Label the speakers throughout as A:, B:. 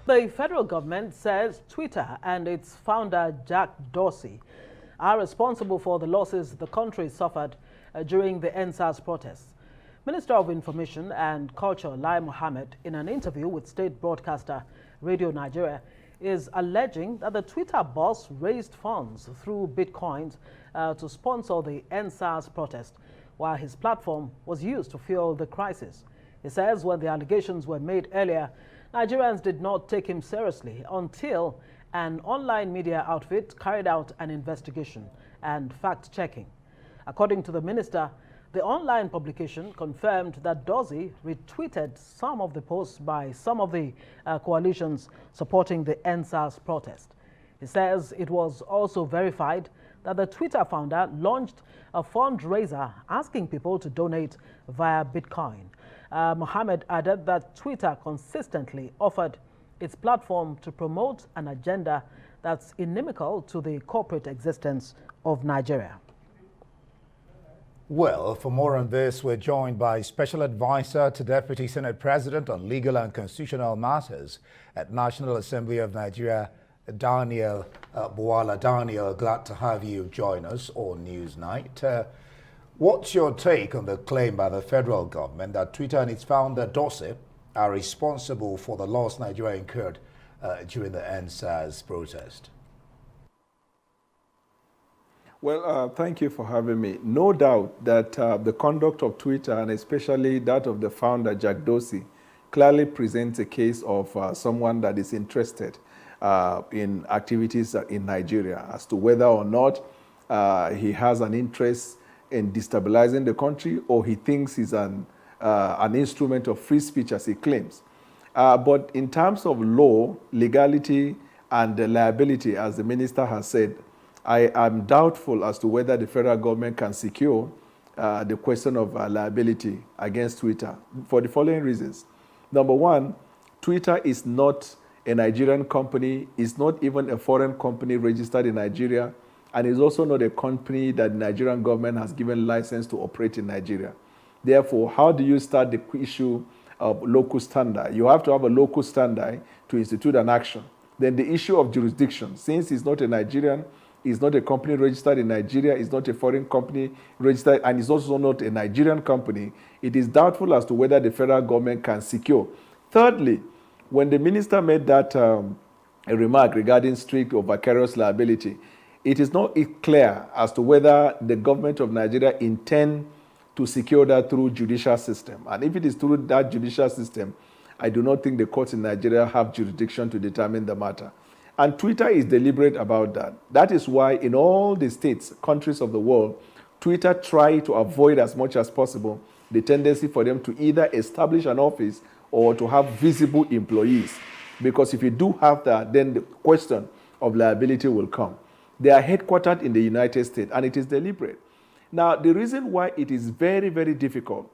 A: The federal government says Twitter and its founder Jack Dorsey are responsible for the losses the country suffered during the Endsars protests. Minister of Information and Culture Liable Mohammed, in an interview with state broadcaster Radio Nigeria, is alleging that the Twitter boss raised funds through bitcoins to sponsor the Endsars protest, while his platform was used to fuel the crisis. He says when the allegations were made earlier, Nigerians did not take him seriously until an online media outfit carried out an investigation and fact-checking. According to the minister, the online publication confirmed that Dorsey retweeted some of the posts by some of the coalitions supporting the Endsars protest. He says it was also verified that the Twitter founder launched a fundraiser asking people to donate via Bitcoin. Mohammed added that Twitter consistently offered its platform to promote an agenda that's inimical to the corporate existence of Nigeria.
B: Well, for more on this, we're joined by Special Advisor to Deputy Senate President on Legal and Constitutional Matters at National Assembly of Nigeria, Daniel BWALA. Daniel, glad to have you join us on Newsnight. What's your take on the claim by the federal government that Twitter and its founder Dorsey are responsible for the loss Nigeria incurred during the Endsars protest?
C: Well, thank you for having me. No doubt that the conduct of Twitter, and especially that of the founder, Jack Dorsey, clearly presents a case of someone that is interested in activities in Nigeria as to whether or not he has an interest in destabilizing the country, or he thinks he's an instrument of free speech, as he claims. But in terms of law, legality, and liability, as the minister has said, I am doubtful as to whether the federal government can secure the question of liability against Twitter for the following reasons. Number one, Twitter is not a Nigerian company, is not even a foreign company registered in Nigeria, and is also not a company that the Nigerian government has given license to operate in Nigeria. Therefore, how do you start the issue of local standard? You have to have a local standard to institute an action. Then the issue of jurisdiction, since it's not a Nigerian, is not a company registered in Nigeria, is not a foreign company registered, and is also not a Nigerian company, it is doubtful as to whether the federal government can secure. Thirdly, when the minister made that a remark regarding strict or vicarious liability, it is not clear as to whether the government of Nigeria intend to secure that through judicial system. And if it is through that judicial system, I do not think the courts in Nigeria have jurisdiction to determine the matter. And Twitter is deliberate about that. That is why in all the states, countries of the world, Twitter try to avoid as much as possible the tendency for them to either establish an office or to have visible employees. Because if you do have that, then the question of liability will come. They are headquartered in the United States, and it is deliberate. Now, the reason why it is very, very difficult,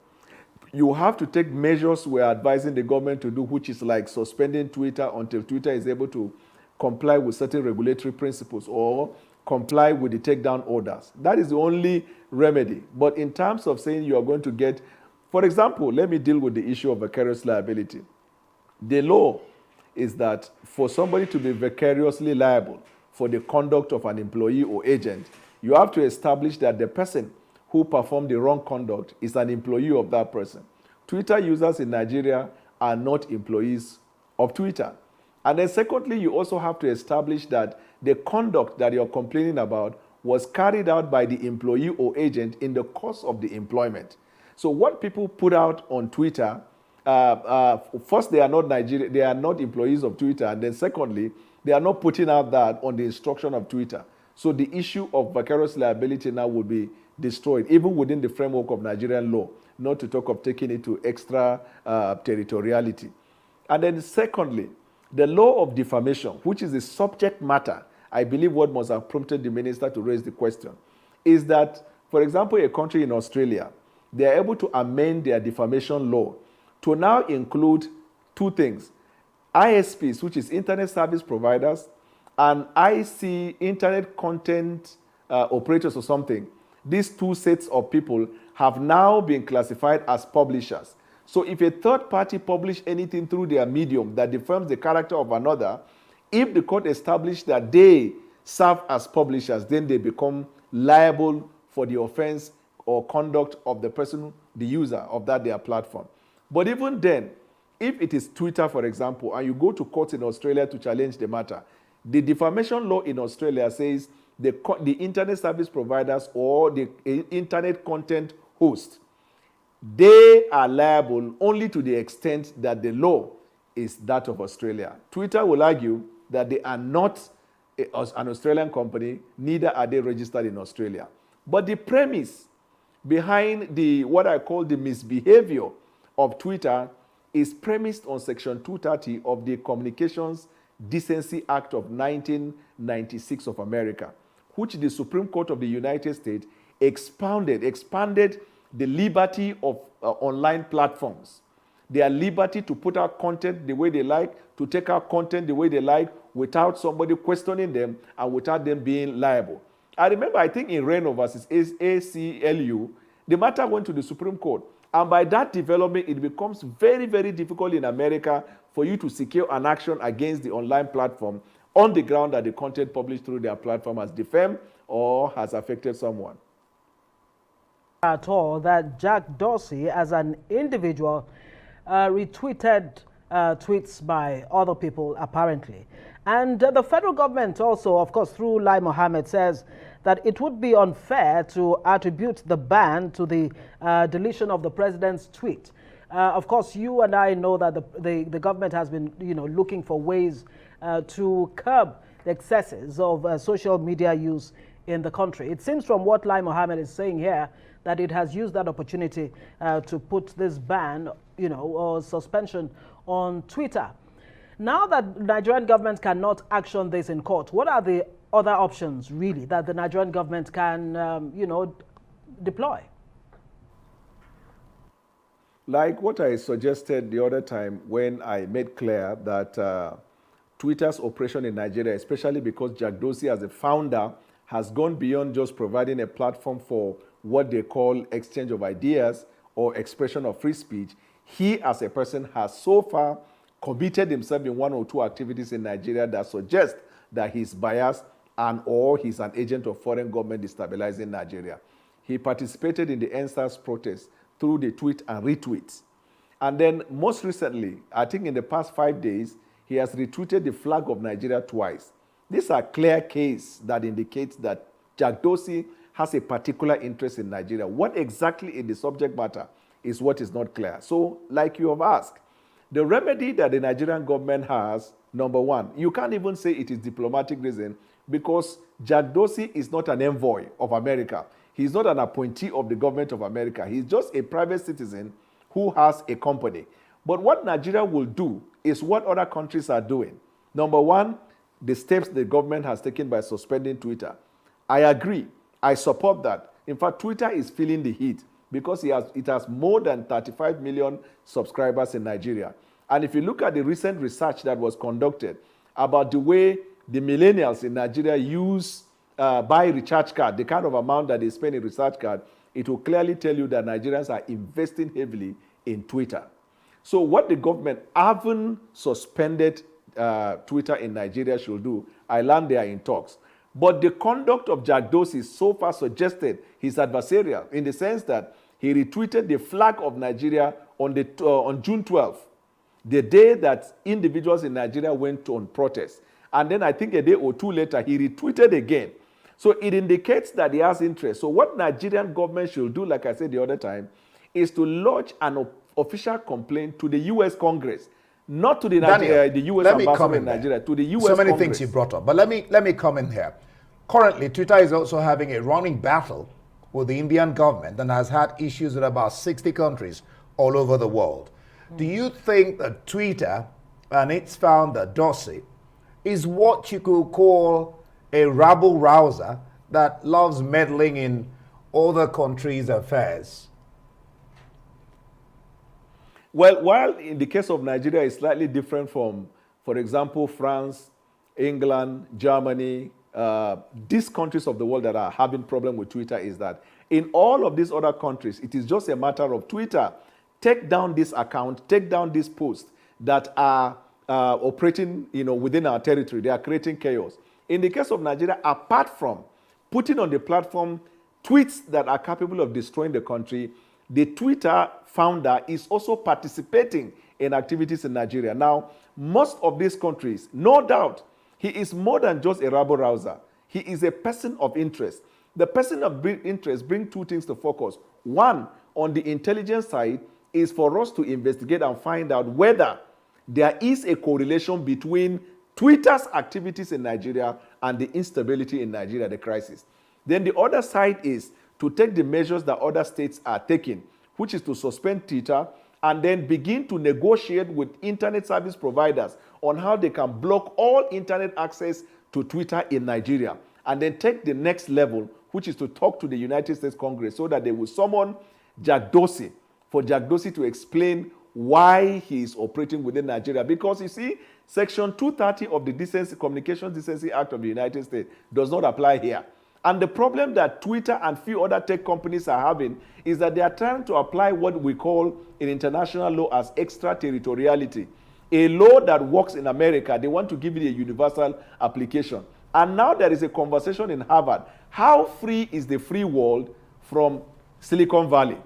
C: you have to take measures we're advising the government to do, which is like suspending Twitter until Twitter is able to comply with certain regulatory principles or comply with the takedown orders. That is the only remedy. But in terms of saying you are going to get, for example, let me deal with the issue of vicarious liability. The law is that for somebody to be vicariously liable for the conduct of an employee or agent, you have to establish that the person who performed the wrong conduct is an employee of that person. Twitter users in Nigeria are not employees of Twitter. And then secondly, you also have to establish that the conduct that you're complaining about was carried out by the employee or agent in the course of the employment. So what people put out on Twitter, first, they are not Nigerian, they are not employees of Twitter, and then secondly, they are not putting out that on the instruction of Twitter. So the issue of vicarious liability now will be destroyed, even within the framework of Nigerian law, not to talk of taking it to extra territoriality. And then secondly, the law of defamation, which is the subject matter, I believe what must have prompted the minister to raise the question, is that, for example, a country in Australia, they are able to amend their defamation law to now include two things: ISPs, which is internet service providers, and IC, internet content operators or something. These two sets of people have now been classified as publishers. So if a third party publish anything through their medium that defams the character of another, if the court established that they serve as publishers, then they become liable for the offense or conduct of the person, the user of their platform. But even then, if it is Twitter, for example, and you go to court in Australia to challenge the matter, the defamation law in Australia says the internet service providers or the internet content host, they are liable only to the extent that the law is that of Australia. Twitter will argue that they are not an Australian company, neither are they registered in Australia. But the premise behind what I call the misbehavior of Twitter is premised on Section 230 of the Communications Decency Act of 1996 of America, which the Supreme Court of the United States expanded the liberty of online platforms. Their liberty to put out content the way they like, to take out content the way they like, without somebody questioning them and without them being liable. I remember, I think in Reno versus ACLU, the matter went to the Supreme Court. And by that development, it becomes very, very difficult in America for you to secure an action against the online platform on the ground that the content published through their platform has defamed or has affected someone.
A: At all that Jack Dorsey, as an individual, retweeted tweets by other people, apparently. And the federal government also, of course, through Lai Mohammed, says that it would be unfair to attribute the ban to the deletion of the president's tweet. Of course, you and I know that the government has been, looking for ways to curb the excesses of social media use in the country. It seems from what Lai Mohammed is saying here that it has used that opportunity to put this ban, or suspension on Twitter. Now that the Nigerian government cannot action this in court, what are the other options, really, that the Nigerian government can, deploy?
C: Like what I suggested the other time when I made clear that Twitter's operation in Nigeria, especially because Jack Dorsey as a founder has gone beyond just providing a platform for what they call exchange of ideas or expression of free speech. He as a person has so far committed himself in one or two activities in Nigeria that suggest that he's biased and or he's an agent of foreign government destabilizing Nigeria. He participated in the Endsars protest through the tweet and retweets. And then most recently, I think in the past 5 days, he has retweeted the flag of Nigeria twice. These are clear cases that indicates that Jack Dorsey has a particular interest in Nigeria. What exactly in the subject matter is what is not clear. So, like you have asked, the remedy that the Nigerian government has, number one, you can't even say it is diplomatic reason because Jack Dorsey is not an envoy of America. He's not an appointee of the government of America. He's just a private citizen who has a company. But what Nigeria will do is what other countries are doing. Number one, the steps the government has taken by suspending Twitter. I agree. I support that. In fact, Twitter is feeling the heat because it has more than 35 million subscribers in Nigeria. And if you look at the recent research that was conducted about the way the millennials in Nigeria buy recharge card, the kind of amount that they spend in recharge card, it will clearly tell you that Nigerians are investing heavily in Twitter. So what the government haven't suspended Twitter in Nigeria should do, I learned they are in talks. But the conduct of Jack Dorsey so far suggested he's adversarial in the sense that he retweeted the flag of Nigeria on June 12th, the day that individuals in Nigeria went on protest. And then I think a day or two later, he retweeted again. So it indicates that he has interest. So what Nigerian government should do, like I said the other time, is to lodge an official complaint to the U.S. Congress, not to the U.S. ambassador in Nigeria, to the U.S.
B: So many
C: Congress.
B: things you brought up, but let me come in here. Currently, Twitter is also having a running battle with the Indian government and has had issues with about 60 countries all over the world. Do you think that Twitter and its founder, Dorsey, is what you could call a rabble-rouser that loves meddling in other countries' affairs?
C: Well, while in the case of Nigeria, it's slightly different from, for example, France, England, Germany, these countries of the world that are having problem with Twitter is that in all of these other countries, it is just a matter of Twitter take down this account, take down these posts that are operating, within our territory. They are creating chaos. In the case of Nigeria, apart from putting on the platform tweets that are capable of destroying the country, the Twitter founder is also participating in activities in Nigeria. Now, most of these countries, no doubt, he is more than just a rabble-rouser. He is a person of interest. The person of interest brings two things to focus. One, on the intelligence side, is for us to investigate and find out whether there is a correlation between Twitter's activities in Nigeria and the instability in Nigeria, the crisis. Then the other side is to take the measures that other states are taking, which is to suspend Twitter and then begin to negotiate with internet service providers on how they can block all internet access to Twitter in Nigeria. And then take the next level, which is to talk to the United States Congress so that they will summon Jack Dorsey, for Jack Dorsey to explain why he is operating within Nigeria. Because you see, Section 230 of the Communications Decency Act of the United States does not apply here. And the problem that Twitter and few other tech companies are having is that they are trying to apply what we call in international law as extraterritoriality. A law that works in America, they want to give it a universal application. And now there is a conversation in Harvard. How free is the free world from Silicon Valley?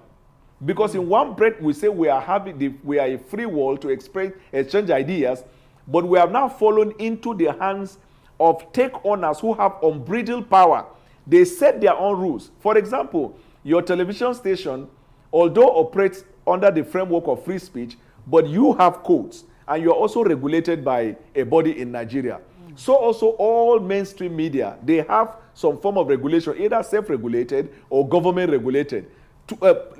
C: Because in one breath we say we are a free world to exchange ideas, but we have now fallen into the hands of tech owners who have unbridled power. They set their own rules. For example, your television station, although operates under the framework of free speech, but you have codes, and you're also regulated by a body in Nigeria. So also all mainstream media, they have some form of regulation, either self-regulated or government-regulated.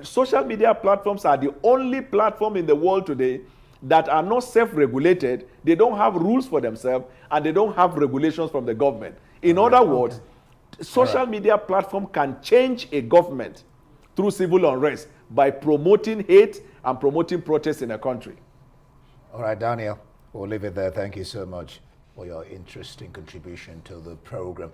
C: Social media platforms are the only platform in the world today that are not self-regulated. They don't have rules for themselves, and they don't have regulations from the government. In other words, social media platform can change a government through civil unrest by promoting hate and promoting protests in a country.
B: All right, Daniel, we'll leave it there. Thank you so much for your interesting contribution to the program.